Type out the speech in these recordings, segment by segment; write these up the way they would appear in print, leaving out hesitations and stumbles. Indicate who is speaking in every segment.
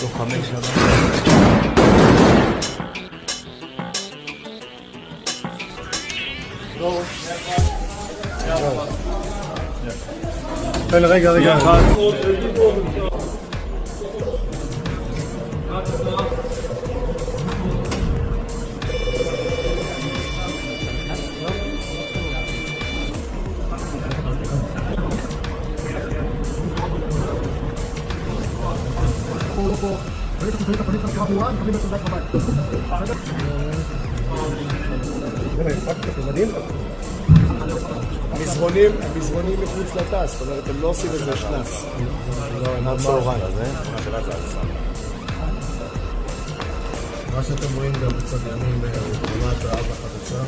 Speaker 1: לוחמי שב"כ. רגע.
Speaker 2: המזרונים מחוץ לטס, זאת אומרת, הם לא עושים את זה שנס.
Speaker 1: מה צהריים?
Speaker 2: מה שאתם רואים גם בצד ימין, תמונת האב החדשה.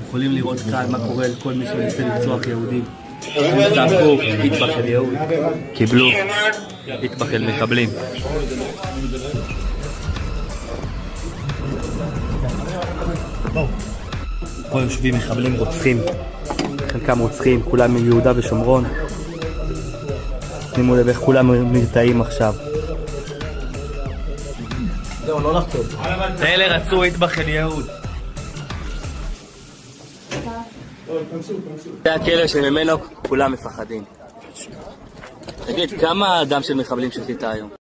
Speaker 1: יכולים לראות כאן מה קורה לכל מי שמנסה לרצוח יהודים. הם צעקו, יטבח אל יהוד. קיבלו, יטבח אל מחבלים. פה יושבים מחבלים רוצחים, חלקם רוצחים, כולם מיהודה ושומרון. שימו לב איך כולם נרתעים עכשיו.
Speaker 2: זהו, לא לחתום.
Speaker 1: אלה רצו יטבח אל יהוד. זה הכלא שממנו כולם מפחדים. תגיד, כמה דם של מחבלים שתית היום?